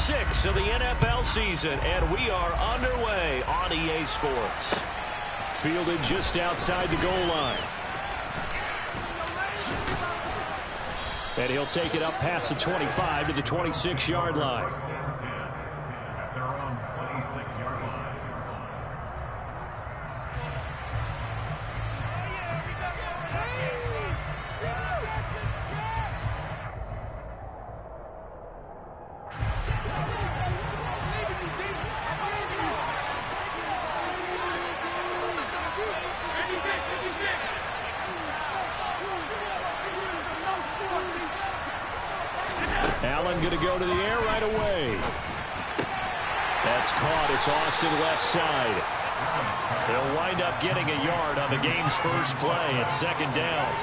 6 of the NFL season, and we are underway on EA Sports. Fielded just outside the goal line. And he'll take it up past the 25 to the 26-yard line. Allen going to go to the air right away. That's caught. It's Austin left side. They'll wind up getting a yard on the game's first play at second down.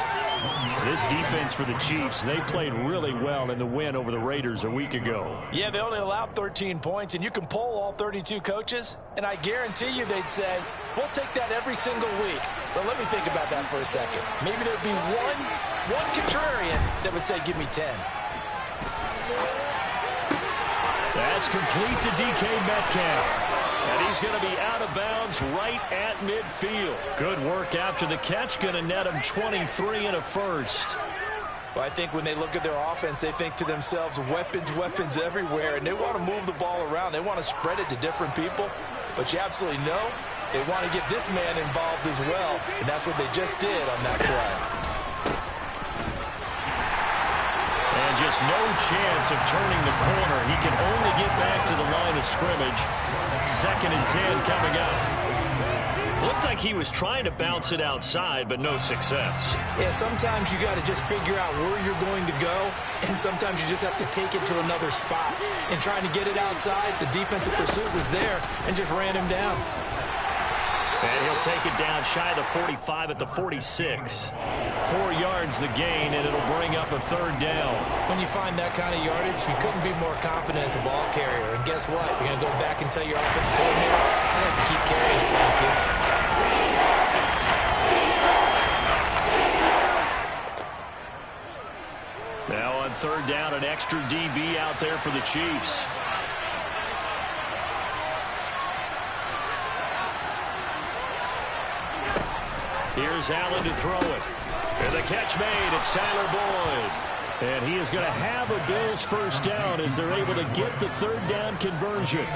This defense for the Chiefs, they played really well in the win over the Raiders a week ago. Yeah, they only allowed 13 points, and you can poll all 32 coaches, and I guarantee you they'd say, we'll take that every single week. But let me think about that for a second. Maybe there'd be one contrarian that would say, give me 10. That's complete to DK Metcalf. And he's going to be out of bounds right at midfield. Good work after the catch. Going to net him 23 and a first. Well, I think when they look at their offense, they think to themselves, weapons everywhere. And they want to move the ball around. They want to spread it to different people. But you absolutely know they want to get this man involved as well. And that's what they just did on that play. And just no chance of turning the corner. He can only get back to the line of scrimmage. 2nd and 10 coming up. Looked like he was trying to bounce it outside, but no success. Yeah, sometimes you got to just figure out where you're going to go, and sometimes you just have to take it to another spot. And trying to get it outside, the defensive pursuit was there and just ran him down. And he'll take it down shy of the 45 at the 46. 4 yards the gain, and it'll bring up a third down. When you find that kind of yardage, you couldn't be more confident as a ball carrier. And guess what? You're going to go back and tell your offensive coordinator, I have to keep carrying it, thank you. Now on third down, an extra DB out there for the Chiefs. Here's Allen to throw it. And the catch made. It's Tyler Boyd. And he is going to have a Bills first down as they're able to get the third down conversion.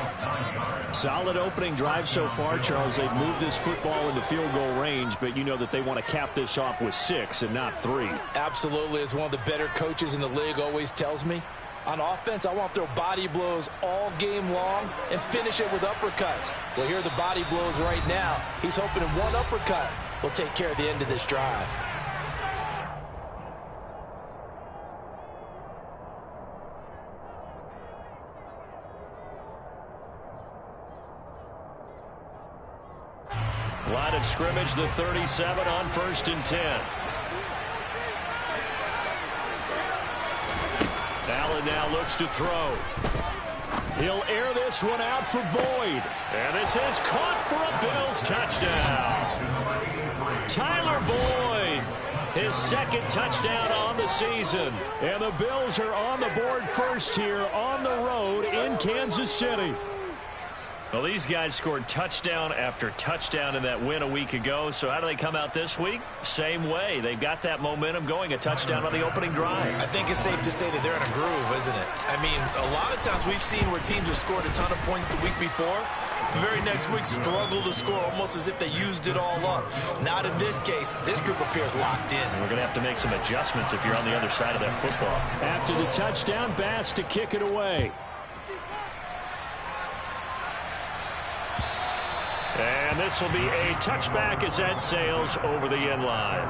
Solid opening drive so far, Charles. They've moved this football into field goal range, but you know that they want to cap this off with 6 and not 3. Absolutely. As one of the better coaches in the league always tells me, on offense, I want to throw body blows all game long and finish it with uppercuts. Well, here are the body blows right now. He's hoping in one uppercut will take care of the end of this drive. Line of scrimmage, the 37 on 1st and 10. Allen now looks to throw. He'll air this one out for Boyd. And this is caught for a Bills touchdown. Tyler Boyd, his 2nd touchdown on the season. And the Bills are on the board first here on the road in Kansas City. Well, these guys scored touchdown after touchdown in that win a week ago. So how do they come out this week? Same way. They've got that momentum going, a touchdown on the opening drive. I think it's safe to say that they're in a groove, isn't it? I mean, a lot of times we've seen where teams have scored a ton of points the week before. The very next week struggle to score almost as if they used it all up. Not in this case. This group appears locked in. We're going to have to make some adjustments if you're on the other side of that football. After the touchdown, Bass to kick it away. And this will be a touchback as that sails over the end line.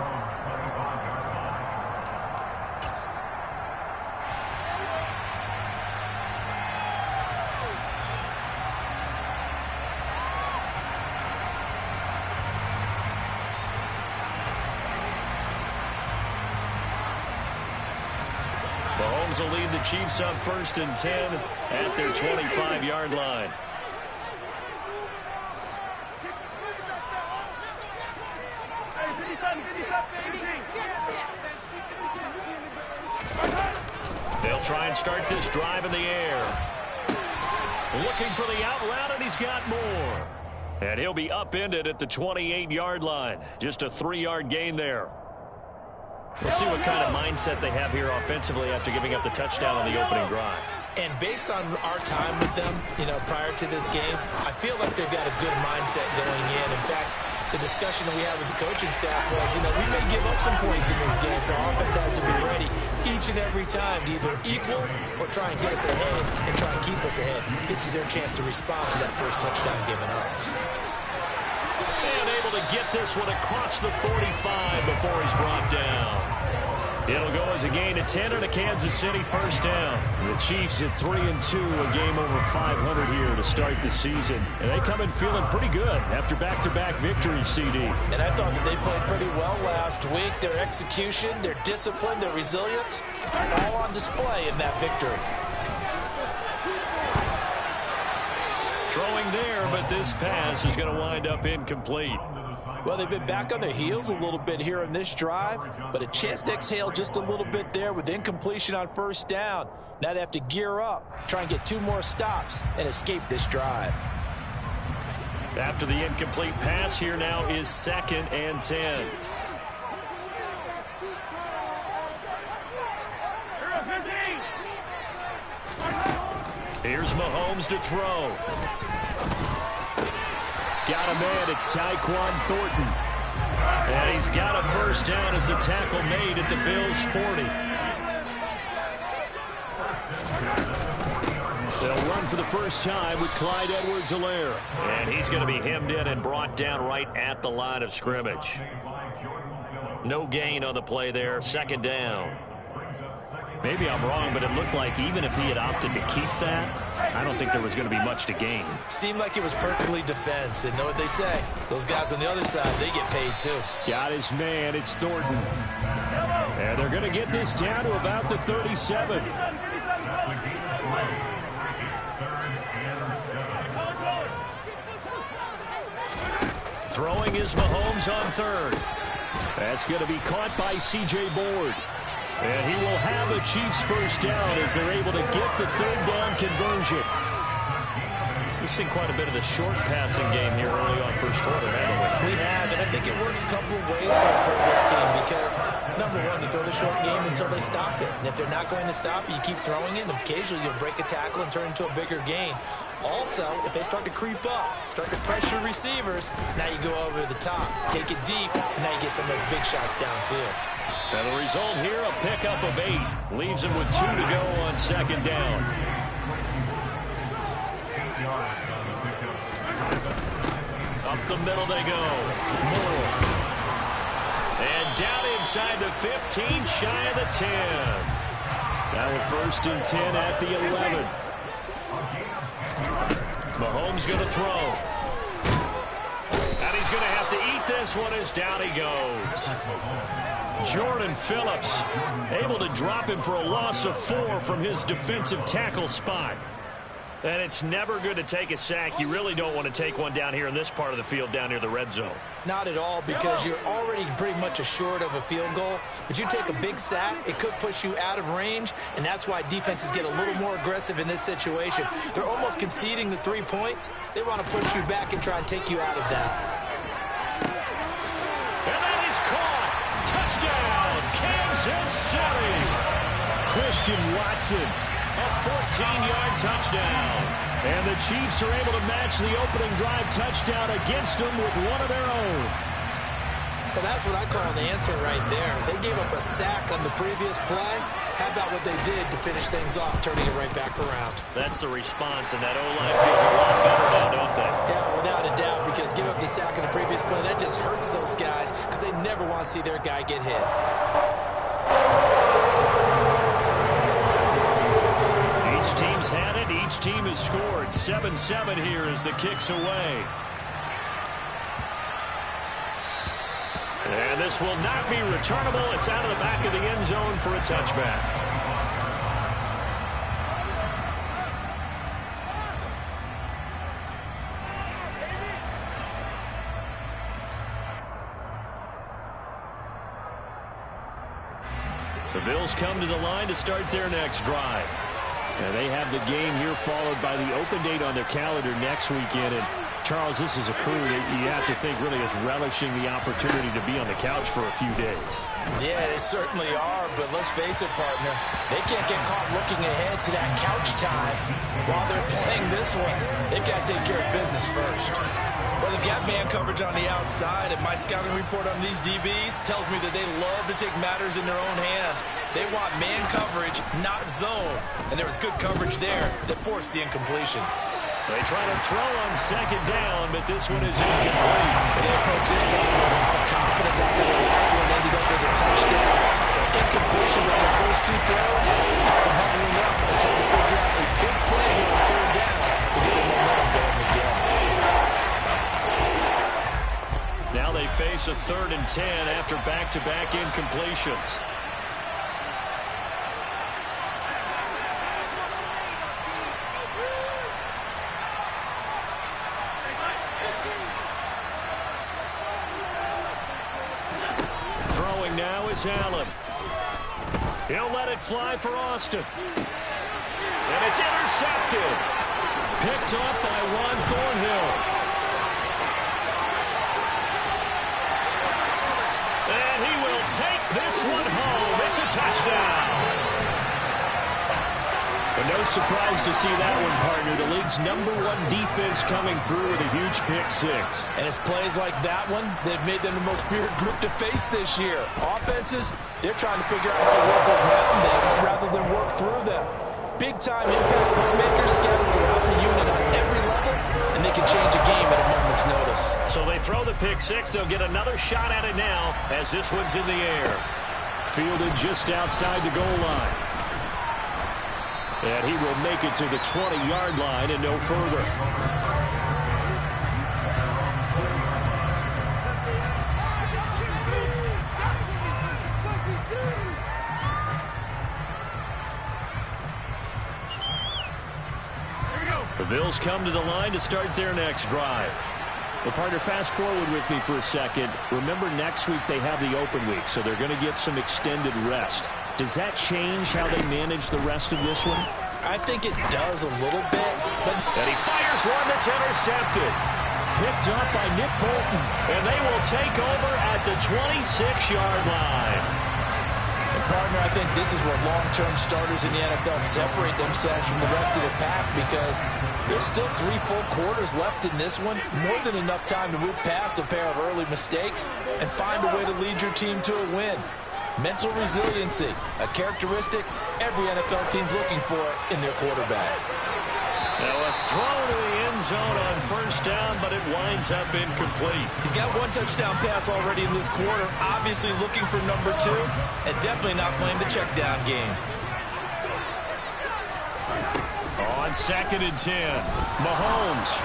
Mahomes will lead the Chiefs up 1st and 10 at their 25-yard line. They'll try and start this drive in the air. Looking for the out route, and he's got more. And he'll be upended at the 28-yard line. Just a 3-yard gain there. We'll see what kind of mindset they have here offensively after giving up the touchdown on the opening drive. And based on our time with them, prior to this game, I feel like they've got a good mindset going in. In fact, the discussion that we had with the coaching staff was, we may give up some points in this game, so our offense has to be ready each and every time to either equal or try and get us ahead and try and keep us ahead. This is their chance to respond to that first touchdown given up. And able to get this one across the 45 before he's brought down. It'll go as a gain of 10 and a Kansas City first down. The Chiefs at 3-2, a game over 500 here to start the season. And they come in feeling pretty good after back-to-back victories, CD. And I thought that they played pretty well last week. Their execution, their discipline, their resilience, all on display in that victory. Throwing there, but this pass is going to wind up incomplete. Well, they've been back on their heels a little bit here on this drive, but a chance to exhale just a little bit there with incompletion on first down. Now they have to gear up, try and get 2 more stops, and escape this drive. After the incomplete pass, here now is 2nd and 10. Here's Mahomes to throw. Got a man, it's Tyquan Thornton. And he's got a first down as a tackle made at the Bills' 40. They'll run for the first time with Clyde Edwards-Helaire. And he's going to be hemmed in and brought down right at the line of scrimmage. No gain on the play there, 2nd down. Maybe I'm wrong, but it looked like even if he had opted to keep that, I don't think there was going to be much to gain. Seemed like it was perfectly defense. And know what they say? Those guys on the other side, they get paid too. Got his man. It's Thornton. And they're going to get this down to about the 37. Throwing is Mahomes on 3rd. That's going to be caught by C.J. Board. And he will have a Chiefs first down as they're able to get the 3rd down conversion. We've seen quite a bit of the short passing game here early on first quarter, haven't we? We have, and I think it works a couple of ways for this team because, number one, you throw the short game until they stop it. And if they're not going to stop it, you keep throwing it, and occasionally you'll break a tackle and turn into a bigger gain. Also, if they start to creep up, start to pressure receivers, now you go over the top, take it deep, and now you get some of those big shots downfield. And the result here, a pickup of 8. Leaves him with 2 to go on 2nd down. Up the middle they go. Moore. And down inside the 15, shy of the 10. Now with 1st and 10 at the 11. Mahomes going to throw. And he's going to have to eat this one as down he goes. Jordan Phillips able to drop him for a loss of 4 from his defensive tackle spot. And it's never good to take a sack. You really don't want to take one down here in this part of the field down near the red zone. Not at all, because you're already pretty much assured of a field goal. But you take a big sack, it could push you out of range, and that's why defenses get a little more aggressive in this situation. They're almost conceding the 3 points. They want to push you back and try and take you out of that. And that is caught. Touchdown, Kansas City. Christian Watson. A 14-yard touchdown. And the Chiefs are able to match the opening drive touchdown against them with one of their own. Well, that's what I call an answer right there. They gave up a sack on the previous play. How about what they did to finish things off, turning it right back around? That's the response, and that O-line feels a lot better now, don't they? Yeah, without a doubt, because give up the sack on the previous play, that just hurts those guys because they never want to see their guy get hit. Each team's had it. Each team has scored. 7-7 here as the kick's away. And this will not be returnable. It's out of the back of the end zone for a touchback. The Bills come to the line to start their next drive. And they have the game here followed by the open date on their calendar next weekend. And Charles, this is a crew that you have to think really is relishing the opportunity to be on the couch for a few days. Yeah, they certainly are, but let's face it, partner. They can't get caught looking ahead to that couch time while they're playing this one. They've got to take care of business first. Well, they've got man coverage on the outside, and my scouting report on these DBs tells me that they love to take matters in their own hands. They want man coverage, not zone. And there was good coverage there that forced the incompletion. They try to throw on second down, but this one is incomplete. And they approach this time with a lot of confidence after the last one ended up as a touchdown. The incompletions on the first two throws has them huddling up and trying to figure out a big play here on third down to get their momentum going again. Now they face a 3rd and 10 after back-to-back incompletions. Now is Allen. He'll let it fly for Austin. And it's intercepted. Picked up by Juan Thornhill. And he will take this one home. It's a touchdown. But no surprise to see that one, partner. The league's #1 defense coming through with a huge pick-6. And it's plays like that one that made them the most feared group to face this year. Offenses, they're trying to figure out how to work around them rather than work through them. Big-time impact playmakers scattered throughout the unit on every level, and they can change a game at a moment's notice. So they throw the pick-6. They'll get another shot at it now as this one's in the air. Fielded just outside the goal line. And he will make it to the 20-yard line and no further. The Bills come to the line to start their next drive. Well, partner, fast forward with me for a second. Remember, next week they have the open week, so they're going to get some extended rest. Does that change how they manage the rest of this one? I think it does a little bit. And he fires one that's intercepted. Picked up by Nick Bolton. And they will take over at the 26-yard line. And partner, I think this is where long-term starters in the NFL separate themselves from the rest of the pack, because there's still 3 full quarters left in this one. More than enough time to move past a pair of early mistakes and find a way to lead your team to a win. Mental resiliency, a characteristic every NFL team's looking for in their quarterback. Now a throw to the end zone on first down, but it winds up incomplete. He's got 1 touchdown pass already in this quarter, obviously looking for number 2, and definitely not playing the check down game. On 2nd and 10, Mahomes.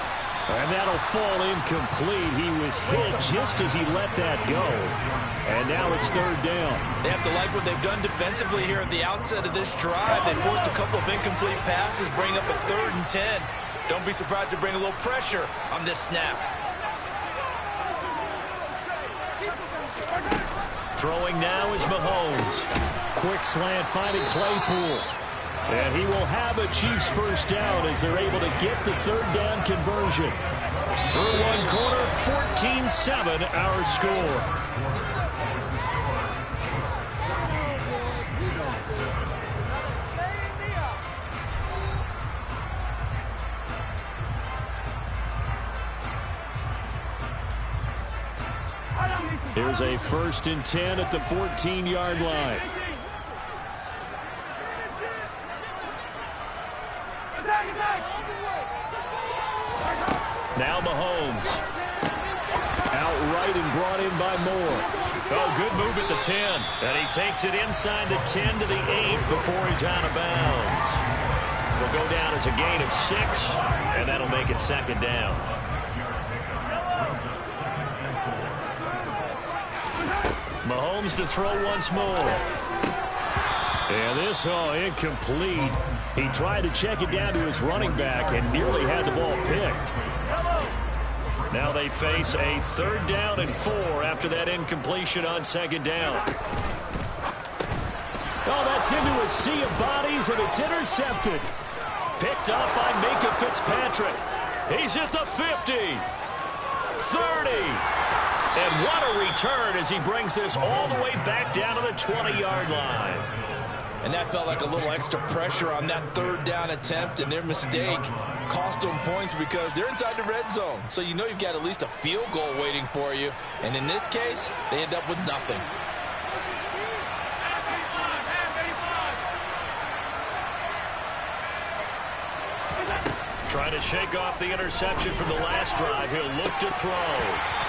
And that'll fall incomplete. He was hit just as he let that go. And now it's 3rd down. They have to like what they've done defensively here at the outset of this drive. They forced a couple of incomplete passes, bring up a 3rd and 10. Don't be surprised to bring a little pressure on this snap. Throwing now is Mahomes. Quick slant finding Claypool. And he will have a Chiefs first down as they're able to get the 3rd down conversion. Through one quarter, 14-7 our score. Here's a 1st and 10 at the 14-yard line. Now Mahomes. Outright and brought in by Moore. Oh, good move at the 10. And he takes it inside the 10 to the 8 before he's out of bounds. Will go down as a gain of 6, and that'll make it 2nd down. Mahomes to throw once more. And this, incomplete. He tried to check it down to his running back and nearly had the ball picked. Now they face a 3rd down and 4 after that incompletion on 2nd down. Oh, that's into a sea of bodies, and it's intercepted. Picked up by Minkah Fitzpatrick. He's at the 50. 30. And what a return as he brings this all the way back down to the 20-yard line. And that felt like a little extra pressure on that third down attempt, and their mistake cost them points because they're inside the red zone. So you know you've got at least a field goal waiting for you. And in this case, they end up with nothing. Trying to shake off the interception from the last drive. He'll look to throw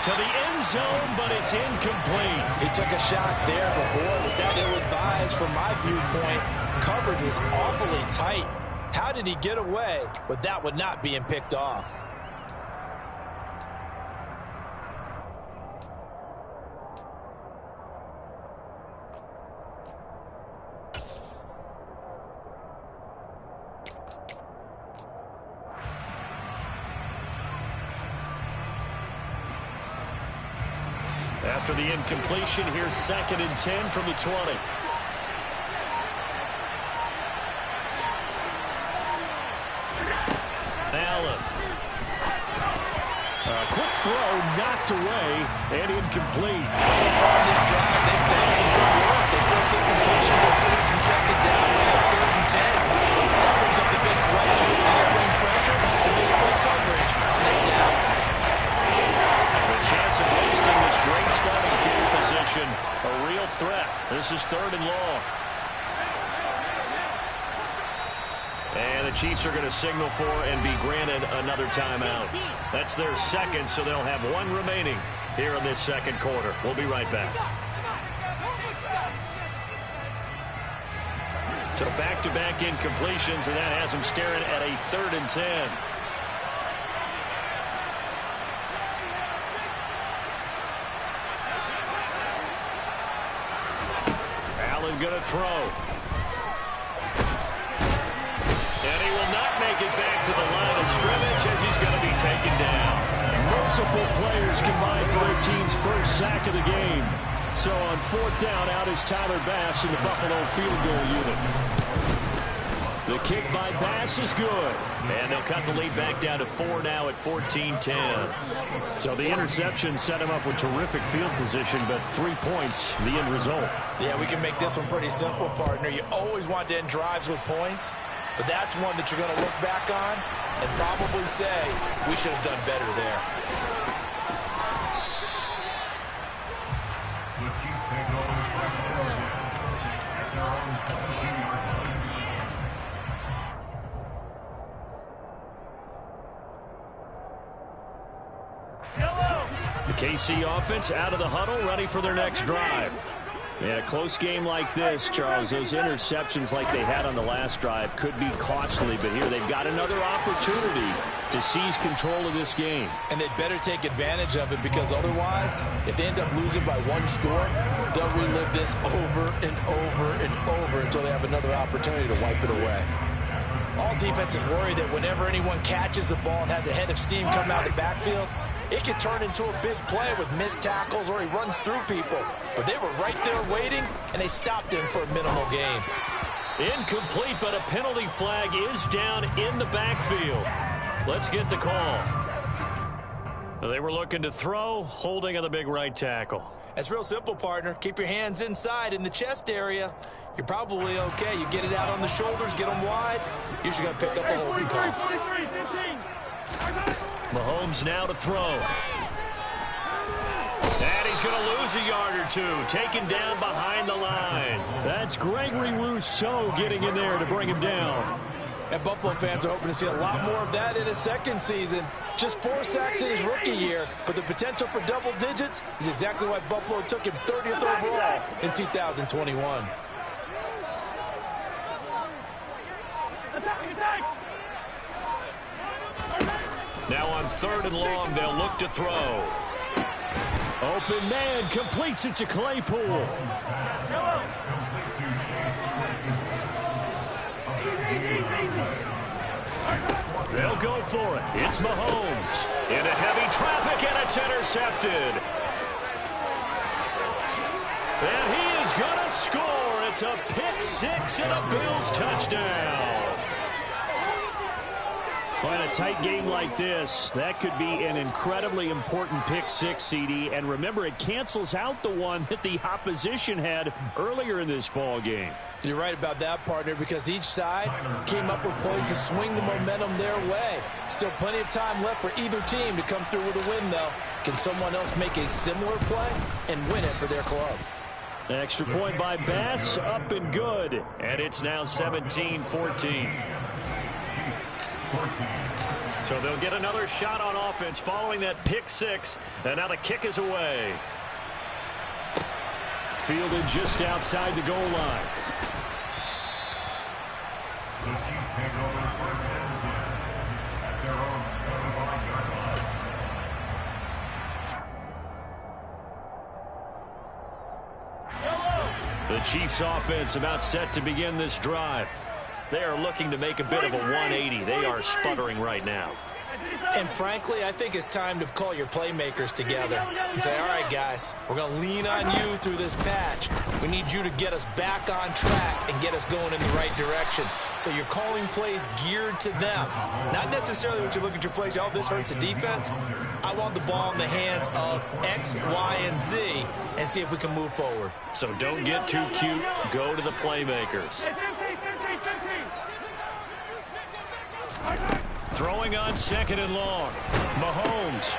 to the end zone, but it's incomplete. He took a shot there before. Was that ill-advised from my viewpoint? Coverage was awfully tight. How did he get away with that one not being picked off? After the incompletion, here's 2nd and 10 from the 20. Allen. A quick throw knocked away and incomplete. So far in this drive, they've done some good work. They forced incompletions on 1st and 2nd down. We have 3rd and 10. That brings up the big question. Do they bring pressure or do they play coverage on this down? A chance of wasting this great starting field position. A real threat. This is 3rd and long. And the Chiefs are going to signal for and be granted another timeout. That's their 2nd, so they'll have 1 remaining here in this 2nd quarter. We'll be right back. So back-to-back incompletions, and that has them staring at a 3rd and 10. Going to throw. And he will not make it back to the line of scrimmage as he's going to be taken down. Multiple players combined for their team's first sack of the game. So on 4th down, out is Tyler Bass in the Buffalo field goal unit. The kick by Bass is good. And they'll cut the lead back down to 4 now at 14-10. So the interception set him up with terrific field position, but 3 points, the end result. Yeah, we can make this one pretty simple, partner. You always want to end drives with points, but that's one that you're going to look back on and probably say, we should have done better there. The KC offense out of the huddle, ready for their next drive. In a close game like this, Charles, those interceptions like they had on the last drive could be costly, but here they've got another opportunity to seize control of this game. And they'd better take advantage of it, because otherwise, if they end up losing by 1 score, they'll relive this over and over and over until they have another opportunity to wipe it away. All defenses worry that whenever anyone catches the ball and has a head of steam coming out of the backfield, it could turn into a big play with missed tackles or he runs through people. But they were right there waiting, and they stopped him for a minimal gain. Incomplete, but a penalty flag is down in the backfield. Let's get the call. They were looking to throw, holding on the big right tackle. That's real simple, partner. Keep your hands inside in the chest area. You're probably okay. You get it out on the shoulders, get them wide. Usually going to pick up a holding call. Mahomes now to throw. And he's going to lose a yard or 2, taken down behind the line. That's Gregory Rousseau getting in there to bring him down. And Buffalo fans are hoping to see a lot more of that in his 2nd season. Just 4 sacks in his rookie year, but the potential for double digits is exactly why Buffalo took him 30th overall in 2021. Now on 3rd and long, they'll look to throw. Open man completes it to Claypool. They'll go for it. It's Mahomes. Into heavy traffic, and it's intercepted. And he is going to score. It's a pick 6 and a Bills touchdown. Well, in a tight game like this, that could be an incredibly important pick six, CD. And remember, it cancels out the one that the opposition had earlier in this ball game. You're right about that, partner, because each side came up with plays to swing the momentum their way. Still plenty of time left for either team to come through with a win, though. Can someone else make a similar play and win it for their club? Extra point by Bass, up and good. And it's now 17-14. So they'll get another shot on offense following that pick six. And now the kick is away. Fielded just outside the goal line. The Chiefs offense about set to begin this drive. They are looking to make a bit of a 180. They are sputtering right now. And frankly, I think it's time to call your playmakers together and say, all right, guys, we're going to lean on you through this patch. We need you to get us back on track and get us going in the right direction. So you're calling plays geared to them. Not necessarily when you look at your plays, oh, this hurts the defense. I want the ball in the hands of X, Y, and Z and see if we can move forward. So don't get too cute. Go to the playmakers. Throwing on second and long. Mahomes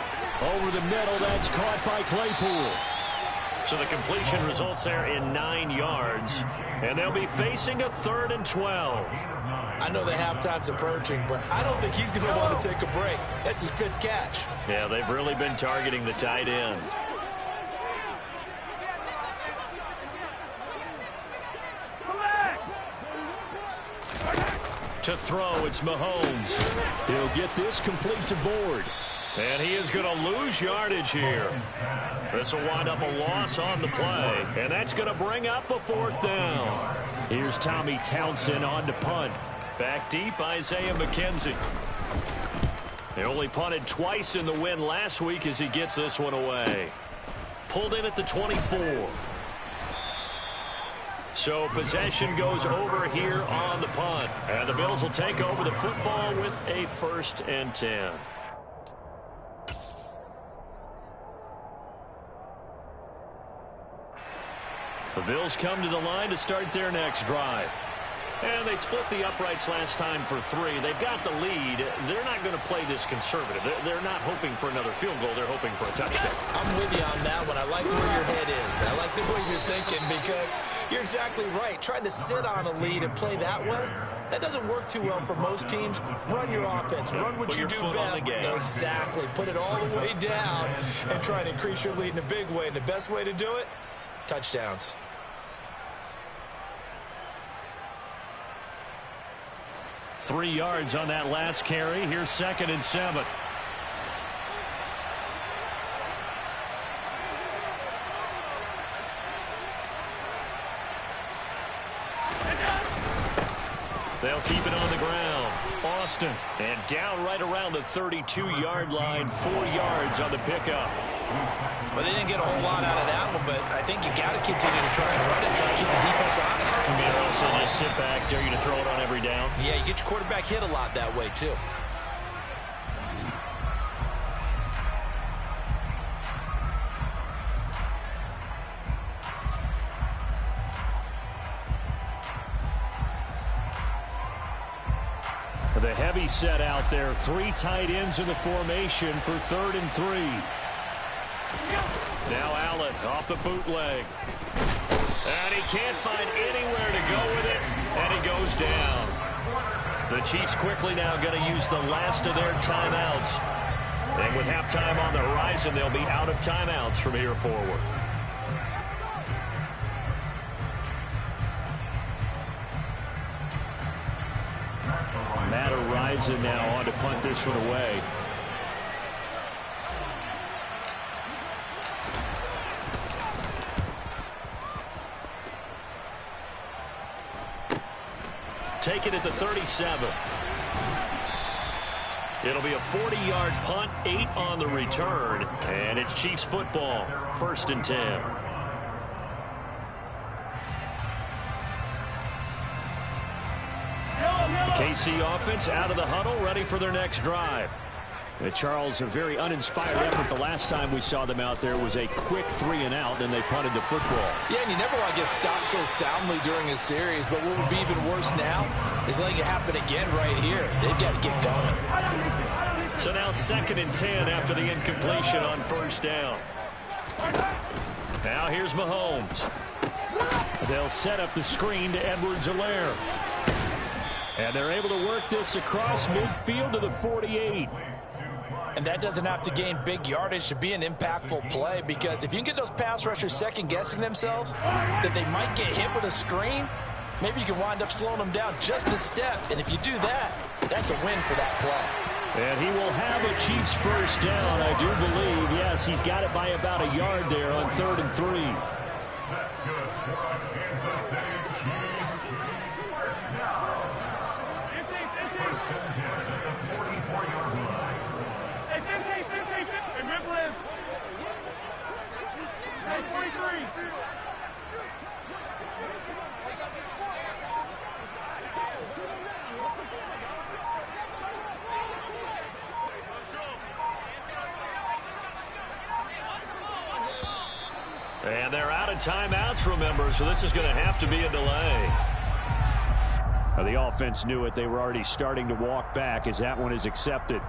over the middle. That's caught by Claypool. So the completion results there in 9 yards. And they'll be facing a 3rd and 12. I know the halftime's approaching, but I don't think he's going to want to take a break. That's his 5th catch. Yeah, they've really been targeting the tight end. To throw, it's Mahomes. He'll get this complete to Board. And he is going to lose yardage here. This will wind up a loss on the play. And that's going to bring up a 4th down. Here's Tommy Townsend on to punt. Back deep, Isaiah McKenzie. They only punted twice in the win last week as he gets this one away. Pulled in at the 24. So possession goes over here on the punt. And the Bills will take over the football with a 1st and 10. The Bills come to the line to start their next drive. And they split the uprights last time for 3. They've got the lead. They're not going to play this conservative. They're not hoping for another field goal. They're hoping for a touchdown. I'm with you on that one. I like where your head is. I like the way you're thinking because you're exactly right. Trying to sit on a lead and play that way, that doesn't work too well for most teams. Run your offense. Run what you do best. Exactly. Put it all the way down and try to increase your lead in a big way. And the best way to do it, touchdowns. 3 yards on that last carry. Here's 2nd and 7. They'll keep it on the ground. Austin. And down right around the 32-yard line. 4 yards on the pickup. Well, they didn't get a whole lot out of that one, but I think you got to continue to try and run it, try to keep the defense honest. I mean, also just sit back, dare you to throw it on every down. Yeah, you get your quarterback hit a lot that way, too. The heavy set out there. 3 tight ends in the formation for 3rd and 3. Now Allen off the bootleg. And he can't find anywhere to go with it. And he goes down. The Chiefs quickly now going to use the last of their timeouts. And with halftime on the horizon, they'll be out of timeouts from here forward. Matt Horizon now on to punt this one away. Take it at the 37. It'll be a 40-yard punt, 8 on the return, and it's Chiefs football, 1st and 10. KC offense out of the huddle, ready for their next drive. Charles, a very uninspired effort. The last time we saw them out there was a quick 3-and-out, and they punted the football. Yeah, and you never want to get stopped so soundly during a series, but what would be even worse now is letting it happen again right here. They've got to get going. So now 2nd and 10 after the incompletion on 1st down. Now here's Mahomes. They'll set up the screen to Edwards-Helaire. And they're able to work this across midfield to the 48. And that doesn't have to gain big yardage to be an impactful play, because if you can get those pass rushers second-guessing themselves that they might get hit with a screen, maybe you can wind up slowing them down just a step. And if you do that, that's a win for that play. And he will have a Chiefs 1st down, I do believe. Yes, he's got it by about a yard there on 3rd and 3. And they're out of timeouts, remember, so this is going to have to be a delay. Now, the offense knew it. They were already starting to walk back as that one is accepted.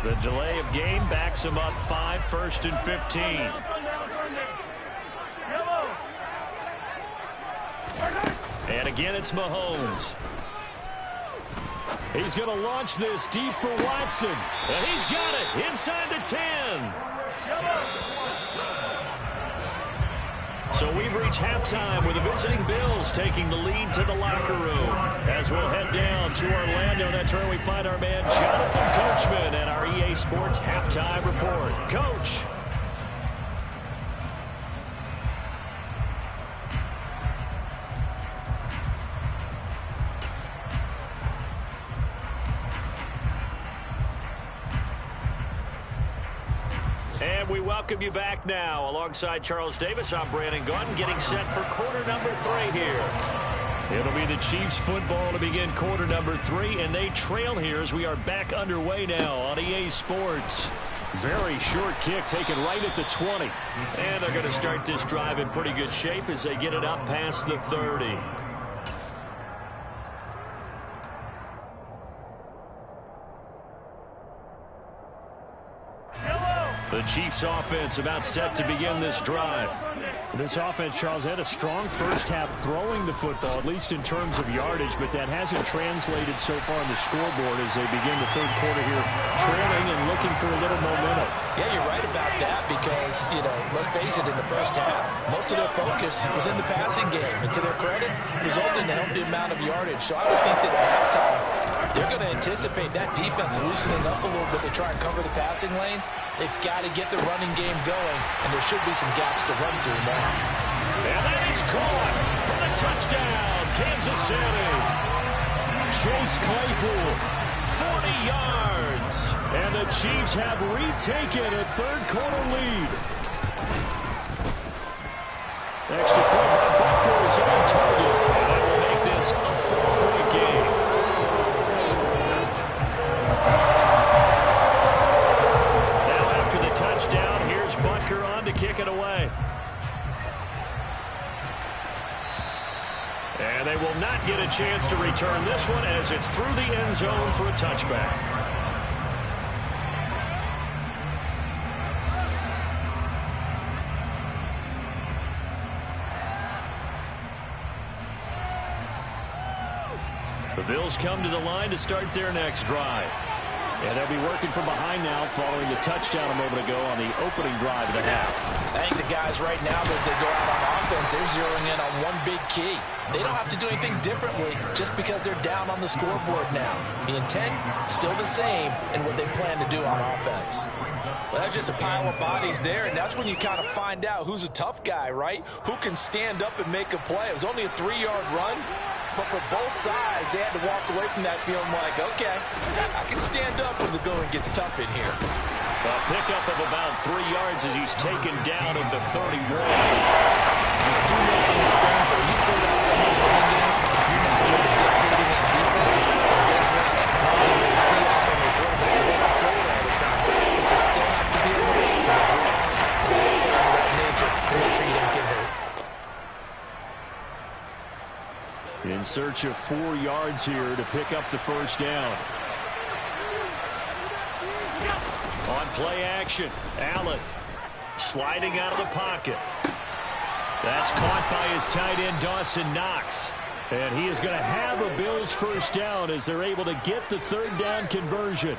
The delay of game backs them up 5, 1st and 15. And again, it's Mahomes. He's going to launch this deep for Watson. And he's got it inside the 10. So we've reached halftime with the visiting Bills taking the lead to the locker room. As we'll head down to Orlando, that's where we find our man Jonathan Coachman and our EA Sports Halftime Report. Coach. And we welcome you back now. Alongside Charles Davis, I'm Brandon Gunn, getting set for quarter number 3 here. It'll be the Chiefs football to begin quarter number 3, and they trail here as we are back underway now on EA Sports. Very short kick taken right at the 20. And they're going to start this drive in pretty good shape as they get it up past the 30. The Chiefs offense about set to begin this drive. This offense, Charles, had a strong first half throwing the football, at least in terms of yardage, but that hasn't translated so far on the scoreboard as they begin the third quarter here, trailing and looking for a little momentum. Yeah, you're right about that because, let's face it, in the first half, most of their focus was in the passing game. And to their credit, resulted in a healthy amount of yardage. So I would think that at halftime, they're going to anticipate that defense loosening up a little bit to try and cover the passing lanes. They've got to get the running game going, and there should be some gaps to run through now. And that is caught for the touchdown, Kansas City. Chase Claypool, 40 yards. And the Chiefs have retaken a third quarter lead. Extra point by Butker is on target, and that will make this a 4-point game. Now after the touchdown, here's Butker on to kick it away. And they will not get a chance to return this one as it's through the end zone for a touchback. The Bills come to the line to start their next drive. And they'll be working from behind now following the touchdown a moment ago on the opening drive of the half. I think the guys right now, as they go out on offense, they're zeroing in on one big key. They don't have to do anything differently just because they're down on the scoreboard now. The intent, still the same in what they plan to do on offense. Well, that's just a pile of bodies there, and that's when you kind of find out who's a tough guy, right? Who can stand up and make a play. It was only a 3-yard run. But for both sides, they had to walk away from that feeling like, okay, I can stand up when the going gets tough in here. A pickup of about 3 yards as he's taken down at the 31. I do know from experience that when you slow down someone's running game, you're not march of 4 yards here to pick up the first down. On play action, Allen sliding out of the pocket. That's caught by his tight end, Dawson Knox. And he is going to have a Bills first down as they're able to get the third down conversion.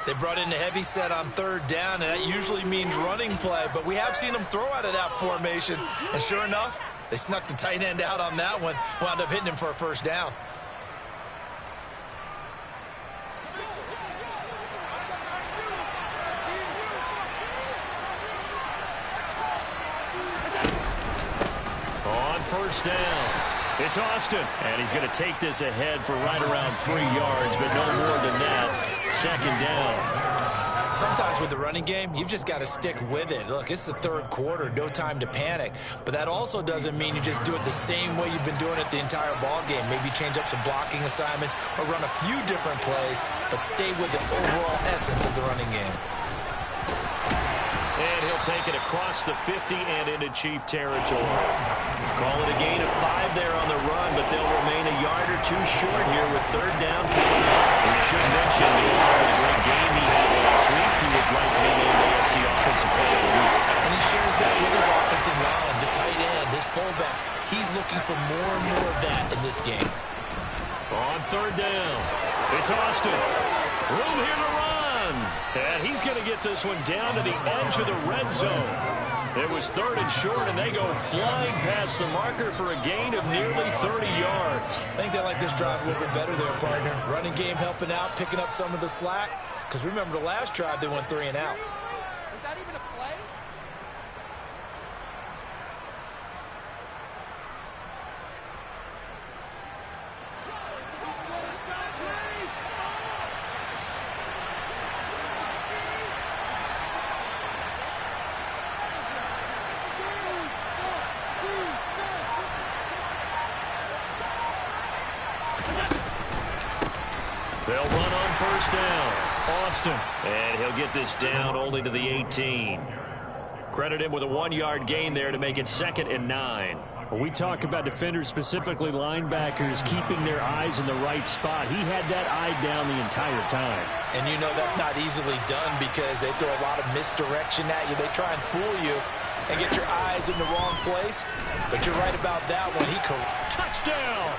They brought in a heavy set on third down, and that usually means running play. But we have seen them throw out of that formation. And sure enough, they snuck the tight end out on that one. Wound up hitting him for a first down. On first down, it's Austin. And he's going to take this ahead for right around 3 yards, but no more than that. Second down. Sometimes with the running game, you've just got to stick with it. Look, it's the third quarter, no time to panic. But that also doesn't mean you just do it the same way you've been doing it the entire ball game. Maybe change up some blocking assignments or run a few different plays, but stay with the overall essence of the running game. And he'll take it across the 50 and into Chief territory. Call it a gain of 5 there on the run, but they'll remain a yard or 2 short here with third down coming up. And you should mention the great game he had last week. He was rightfully named AFC Offensive Player of the Week. And he shares that with his offensive line, the tight end, his fullback. He's looking for more and more of that in this game. On third down, it's Austin. Room here to run. And he's going to get this one down to the edge of the red zone. It was third and short, and they go flying past the marker for a gain of nearly 30 yards. I think they like this drive a little bit better there, partner. Running game helping out, picking up some of the slack. Because remember, the last drive, they went 3 and out. Is that even a play? They'll run on first down. Austin. And he'll get this down only to the 18. Credit him with a 1-yard gain there to make it 2nd and 9. When we talk about defenders, specifically linebackers, keeping their eyes in the right spot, he had that eye down the entire time. And you know that's not easily done because they throw a lot of misdirection at you. They try and fool you and get your eyes in the wrong place. But you're right about that one. Touchdown!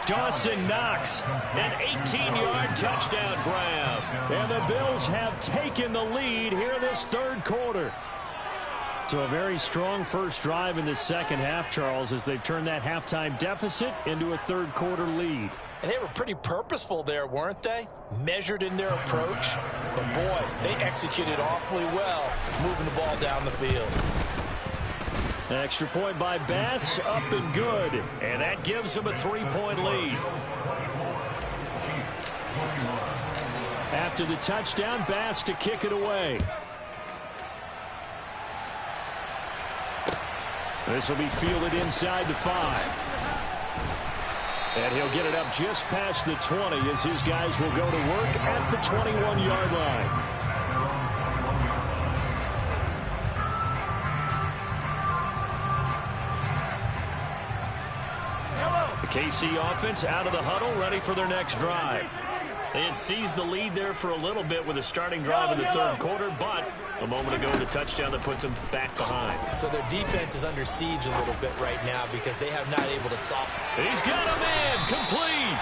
Dawson Knox, an 18-yard touchdown grab. And the Bills have taken the lead here this third quarter. So a very strong first drive in the second half, Charles, as they've turned that halftime deficit into a third quarter lead. And they were pretty purposeful there, weren't they? Measured in their approach. But boy, they executed awfully well, moving the ball down the field. Extra point by Bass, up and good. And that gives them a 3-point lead. After the touchdown, Bass to kick it away. This will be fielded inside the 5. And he'll get it up just past the 20 as his guys will go to work at the 21-yard line. The KC offense out of the huddle, ready for their next drive. They had seized the lead there for a little bit with a starting drive in the third quarter, but a moment ago the touchdown that puts them back behind. So their defense is under siege a little bit right now because they have not able to solve. He's got a man, complete.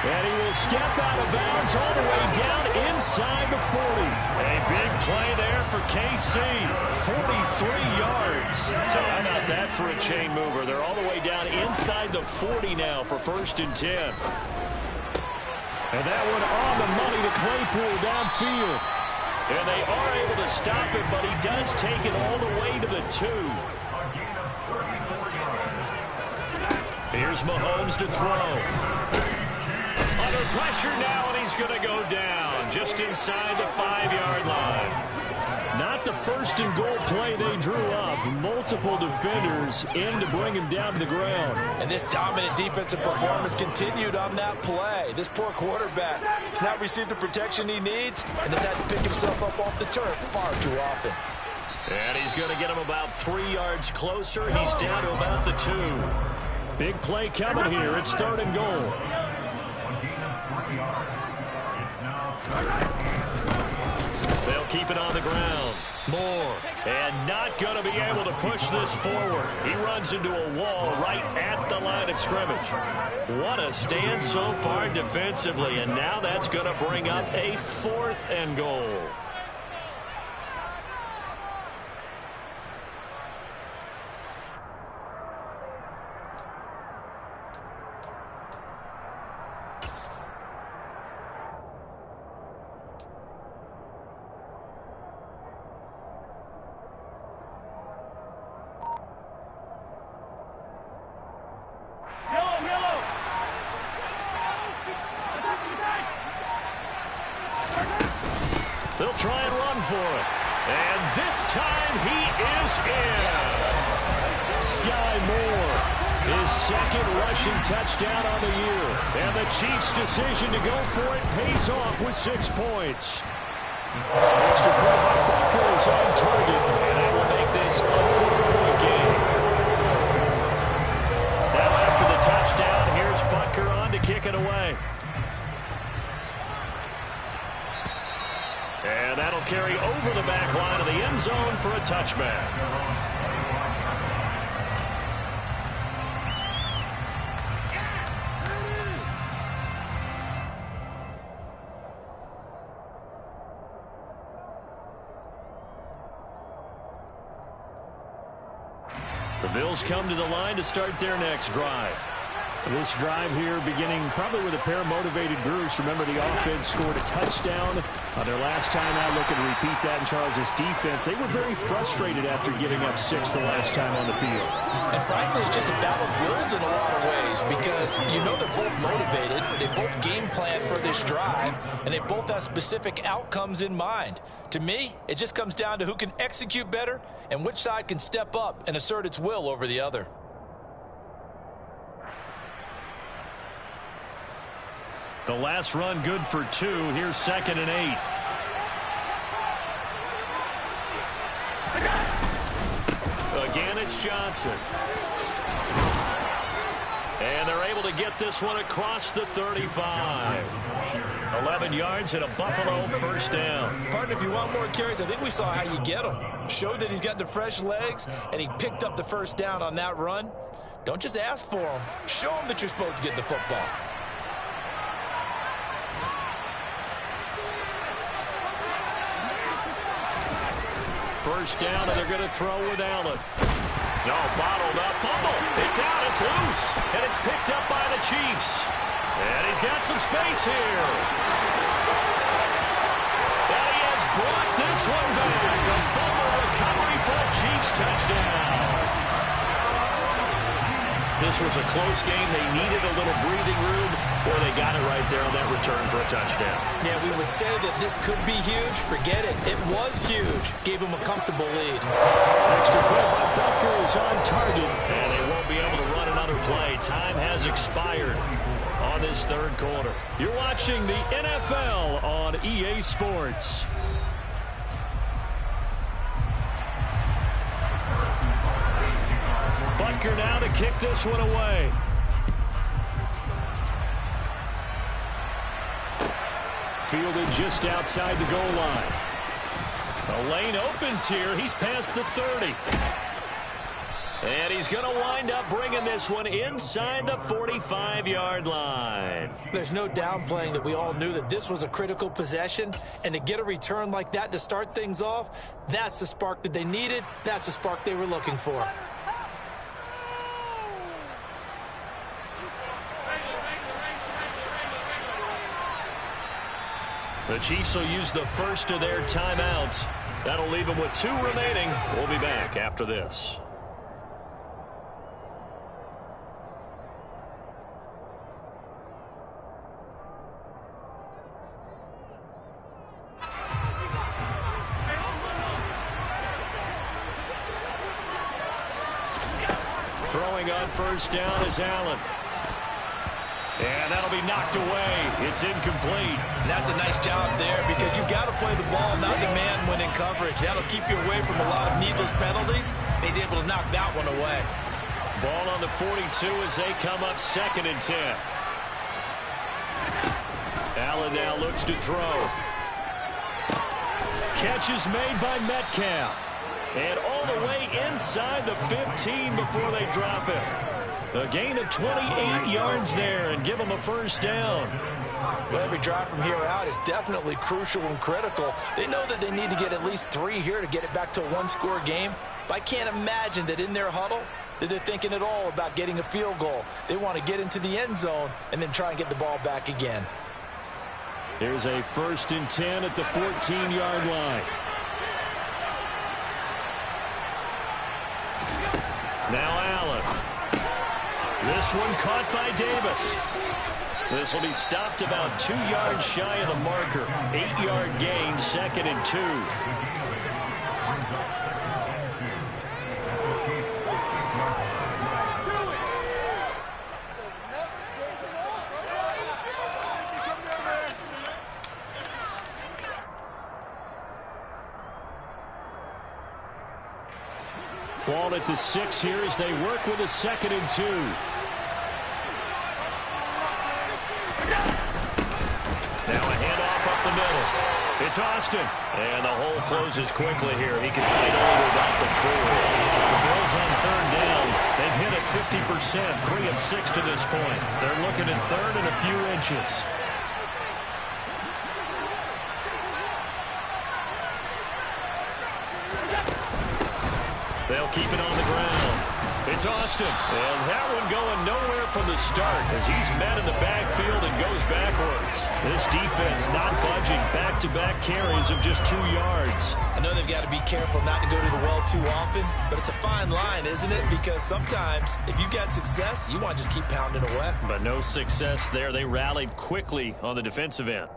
And he will step out of bounds all the way down inside the 40. A big play there for KC, 43 yards. So how about that for a chain mover? They're all the way down inside the 40 now for 1st and 10. And that one on the money to Claypool downfield. And they are able to stop it, but he does take it all the way to the 2. Here's Mahomes to throw. Under pressure now, and he's going to go down just inside the 5-yard line. Not the first and goal play they drew up. Multiple defenders in to bring him down to the ground. And this dominant defensive performance continued on that play. This poor quarterback has not received the protection he needs and has had to pick himself up off the turf far too often. And he's going to get him about 3 yards closer. He's down to about the 2. Big play coming here. It's 3rd and goal. They'll keep it on the ground. Moore, and not going to be able to push this forward. He runs into a wall right at the line of scrimmage. What a stand so far defensively, and now that's going to bring up a 4th and goal. They'll try and run for it. And this time he is in. Sky Moore, his 2nd rushing touchdown on the year. And the Chiefs' decision to go for it pays off with 6 points. Extra point by Butker is on target. And that will make this a 4-point game. Now after the touchdown, here's Butker on to kick it away. And that'll carry over the back line of the end zone for a touchback. The Bills come to the line to start their next drive. This drive here beginning probably with a pair of motivated groups. Remember, the offense scored a touchdown on their last time out. Looking to repeat that in Charles' defense. They were very frustrated after giving up 6 the last time on the field. And frankly, it's just a battle of wills in a lot of ways because you know they're both motivated. They both game plan for this drive, and they both have specific outcomes in mind. To me, it just comes down to who can execute better and which side can step up and assert its will over the other. The last run good for 2. Here's 2nd and 8. Again, it's Johnson. And they're able to get this one across the 35. 11 yards and a Buffalo 1st down. Partner, if you want more carries, I think we saw how you get him. Showed that he's got the fresh legs, and he picked up the 1st down on that run. Don't just ask for him. Show him that you're supposed to get the football. First down, and they're going to throw with Allen. No, bottled up, fumble. It's out, it's loose, and it's picked up by the Chiefs. And he's got some space here. And he has brought this one back. A fumble recovery for a Chiefs touchdown. This was a close game. They needed a little breathing room, or they got it right there on that return for a touchdown. Yeah, we would say that this could be huge. Forget it. It was huge. Gave him a comfortable lead. Extra point by Butker is on target, and they won't be able to run another play. Time has expired on this 3rd quarter. You're watching the NFL on EA Sports. Butker now to kick this one away. Fielded just outside the goal line. The lane opens here. He's past the 30. And he's going to wind up bringing this one inside the 45-yard line. There's no downplaying that we all knew that this was a critical possession. And to get a return like that to start things off, that's the spark that they needed. That's the spark they were looking for. The Chiefs will use the first of their timeouts. That'll leave them with 2 remaining. We'll be back after this. Throwing on first down is Allen. And that'll be knocked away. It's incomplete. That's a nice job there because you've got to play the ball, not the man when in coverage. That'll keep you away from a lot of needless penalties. He's able to knock that one away. Ball on the 42 as they come up 2nd and 10. Allen now looks to throw. Catch is made by Metcalf. And all the way inside the 15 before they drop it. A gain of 28 yards there and give them a first down. Well, every drive from here out is definitely crucial and critical. They know that they need to get at least 3 here to get it back to a one-score game. But I can't imagine that in their huddle that they're thinking at all about getting a field goal. They want to get into the end zone and then try and get the ball back again. There's a 1st and 10 at the 14-yard line. Now Allen. This one caught by Davis. This will be stopped about 2 yards shy of the marker. 8-yard gain, 2nd and 2. Ball at the 6 here as they work with a 2nd and 2. Now a handoff up the middle. It's Austin. And the hole closes quickly here. He can fight all the way about the 4. The Bills on 3rd down. They've hit it 50%, 3 of 6 to this point. They're looking at 3rd and a few inches. They'll keep it on the ground. It's Austin. And that one going nowhere from the start as he's met in the backfield and goes backwards. This defense not budging. Back-to-back carries of just 2 yards. I know they've got to be careful not to go to the well too often, but it's a fine line, isn't it? Because sometimes if you got success, you want to just keep pounding away. But no success there. They rallied quickly on the defensive end.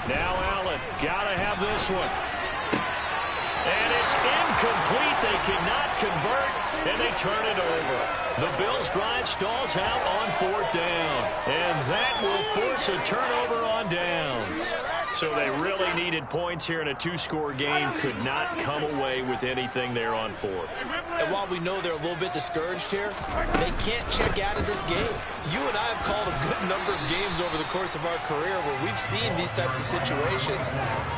Now Allen, gotta have this one. And it's incomplete. They cannot convert, and they turn it over. The Bills' drive stalls out on 4th down. And that will force a turnover on downs. So they really needed points here in a 2-score game. Could not come away with anything there on 4th. And while we know they're a little bit discouraged here, they can't check out of this game. You and I have called a good number of games over the course of our career where we've seen these types of situations.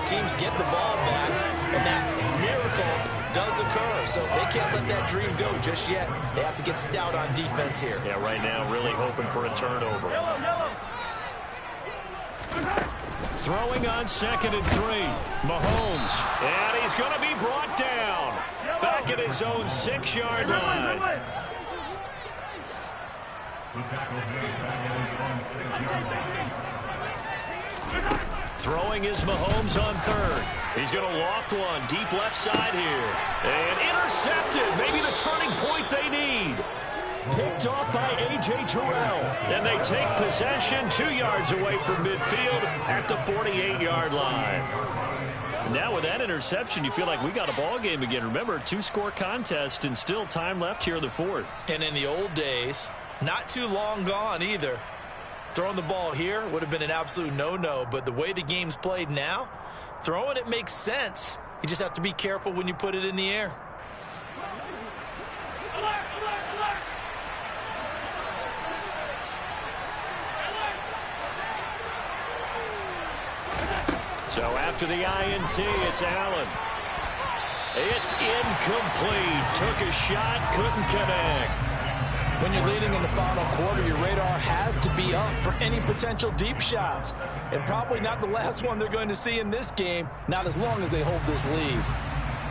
Teams get the ball back, and that miracle does occur. So they can't let that dream go just yet. They have to get stout on defense here. Yeah, right now really hoping for a turnover. Throwing on 2nd and 3. Mahomes. And he's going to be brought down. Back at his own 6-yard line. Throwing is Mahomes on 3rd. He's going to loft one deep left side here. And intercepted. Maybe the turning point they need. Picked off by A.J. Terrell. And they take possession 2 yards away from midfield at the 48-yard line. Now with that interception, you feel like we got a ball game again. Remember, 2-score contest and still time left here in the 4th. And in the old days, not too long gone either. Throwing the ball here would have been an absolute no-no. But the way the game's played now, throwing it makes sense. You just have to be careful when you put it in the air. So after the INT, it's Allen. It's incomplete. Took a shot, couldn't connect. When you're leading in the final quarter, your radar has to be up for any potential deep shots. And probably not the last one they're going to see in this game, not as long as they hold this lead.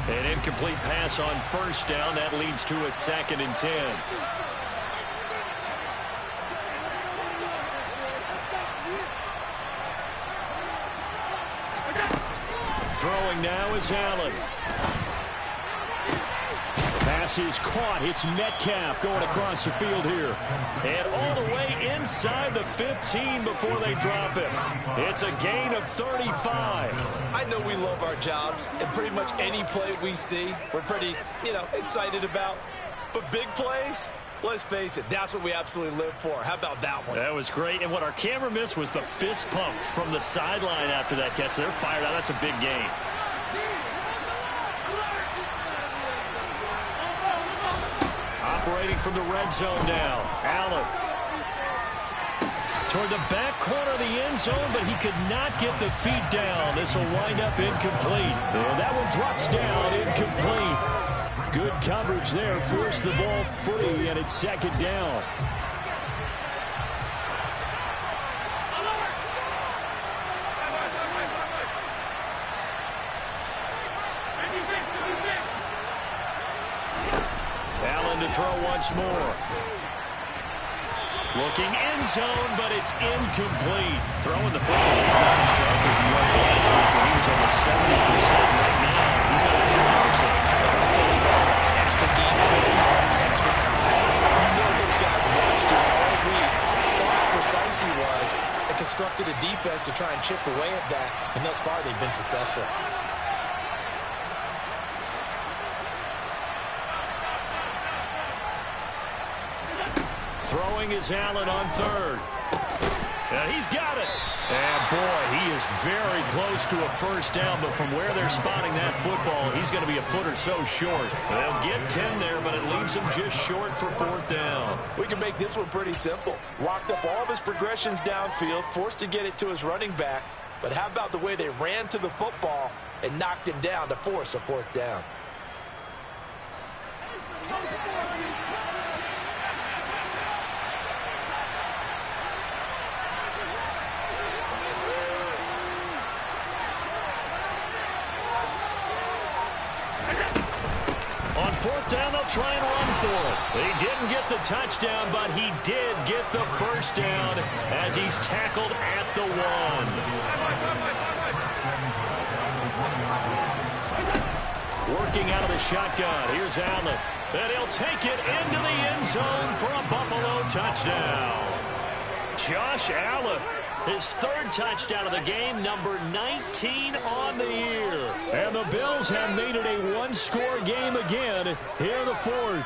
An incomplete pass on 1st down. That leads to a 2nd and 10. Throwing now is Allen. pass is caught. It's Metcalf going across the field here. And all the way inside the 15 before they drop him. It's a gain of 35. I know we love our jobs, and pretty much any play we see, we're pretty, excited about. But big plays, let's face it, that's what we absolutely live for. How about that one? That was great. And what our camera missed was the fist pump from the sideline after that catch. They're fired out. That's a big gain. Operating from the red zone now. Allen. Toward the back corner of the end zone, but he could not get the feet down. This will wind up incomplete. And that one drops down incomplete. Good coverage there. Forced the ball free, and it's second down. Allen to throw once more. Looking end zone, but it's incomplete. Throwing the football, he's not as sharp as he was last week when he was over 70% right now. He's under 50%. Extra game film, extra time. You know those guys watched him all week, saw how precise he was, and constructed a defense to try and chip away at that, and thus far they've been successful. Throwing is Allen on third. And he's got it. And, boy, he is very close to a first down, but from where they're spotting that football, he's going to be a foot or so short. They'll get 10 there, but it leaves him just short for fourth down. We can make this one pretty simple. Locked up all of his progressions downfield, forced to get it to his running back. But how about the way they ran to the football and knocked him down to force a fourth down? On fourth down, they'll try and run for it. He didn't get the touchdown, but he did get the first down as he's tackled at the 1. Working out of the shotgun. Here's Allen. And he'll take it into the end zone for a Buffalo touchdown. Josh Allen. His third touchdown of the game, number 19 on the year. And the Bills have made it a one-score game again here in the fourth.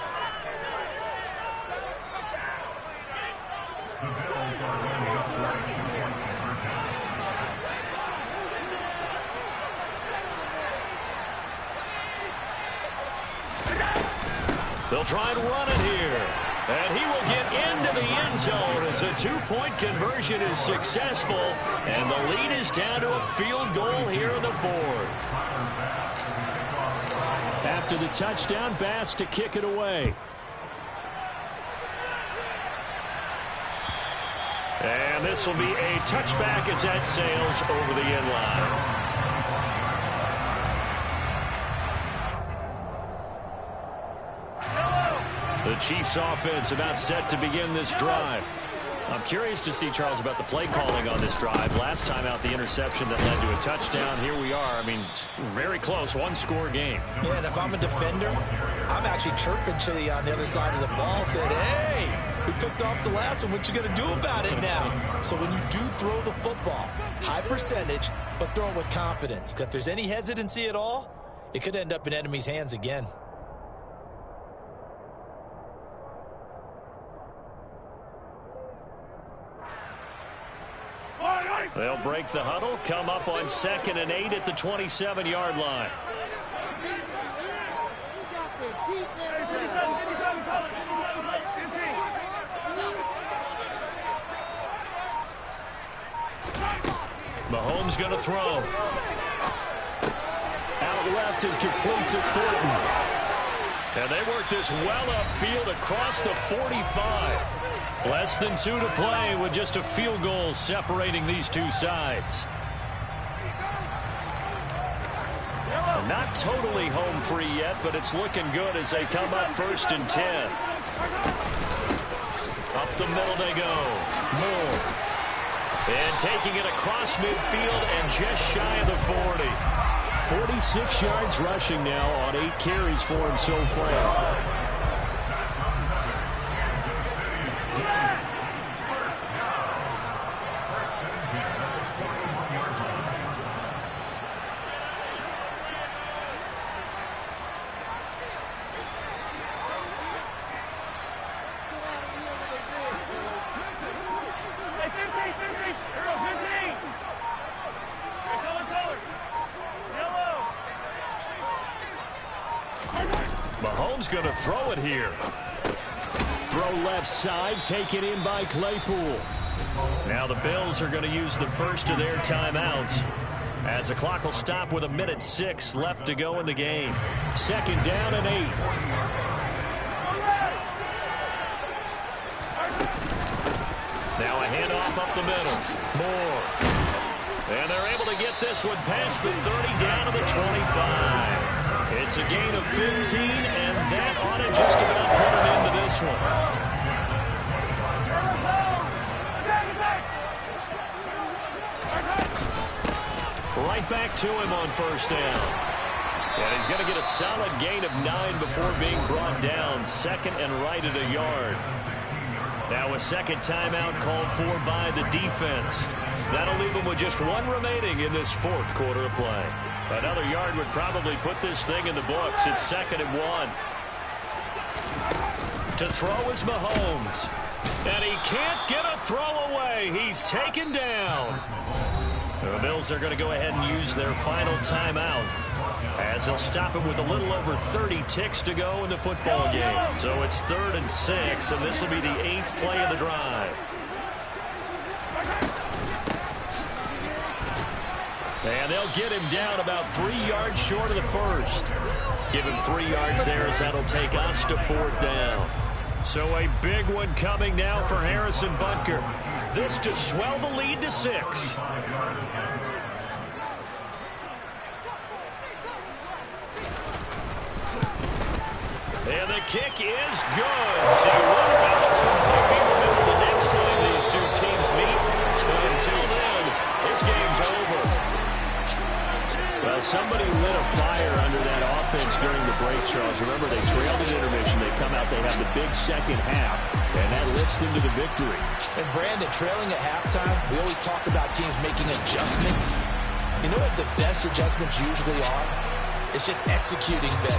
They'll try and run it here. And he will get into the end zone as a two-point conversion is successful. And the lead is down to a field goal here in the fourth. After the touchdown, Bass to kick it away. And this will be a touchback as that sails over the end line. The Chiefs offense about set to begin this drive. I'm curious to see, Charles, about the play calling on this drive. Last time out, the interception that led to a touchdown. Here we are. I mean, very close, one-score game. Yeah, and if I'm a defender, I'm actually chirping to you on the other side of the ball, saying, hey, we picked off the last one. What you going to do about it now? So when you do throw the football, high percentage, but throw it with confidence. Because if there's any hesitancy at all, it could end up in enemy's hands again. They'll break the huddle, come up on 2nd and 8 at the 27-yard line. Mahomes going to throw. Out left and complete to Thornton. And they work this well upfield across the 45. Less than 2 to play with just a field goal separating these two sides. Not totally home free yet, but it's looking good as they come up 1st and 10. Up the middle they go. Moore. And taking it across midfield and just shy of the 40. 46 yards rushing now on 8 carries for him so far. Mahomes going to throw it here. Throw left side, taken in by Claypool. Now the Bills are going to use the first of their timeouts, as the clock will stop with 1:06 left to go in the game. 2nd down and 8. Now a handoff up the middle. Moore. And they're able to get this one past the 30 down to the 25. It's a gain of 15, and that ought to just about put an end to this one. Right back to him on 1st down. And he's going to get a solid gain of 9 before being brought down. 2nd and right at a yard. Now a second timeout called for by the defense. That'll leave them with just 1 remaining in this 4th quarter of play. Another yard would probably put this thing in the books. It's 2nd and 1. To throw is Mahomes. And he can't get a throw away. He's taken down. The Bills are going to go ahead and use their final timeout, as they'll stop it with a little over 30 ticks to go in the football game. So it's 3rd and 6, and this will be the 8th play of the drive. And they'll get him down about 3 yards short of the first. Give him 3 yards there, as that'll take us to 4th down. So a big one coming now for Harrison Butker. This to swell the lead to 6. And the kick is good. See what else will be remembered the next time these two teams meet. But until then, this game's over. Well, somebody lit a fire under that offense during the break, Charles. Remember, they trailed at intermission. They come out, they have the big second half, and that lifts them to the victory. And Brandon, trailing at halftime, we always talk about teams making adjustments. You know what the best adjustments usually are? It's just executing better.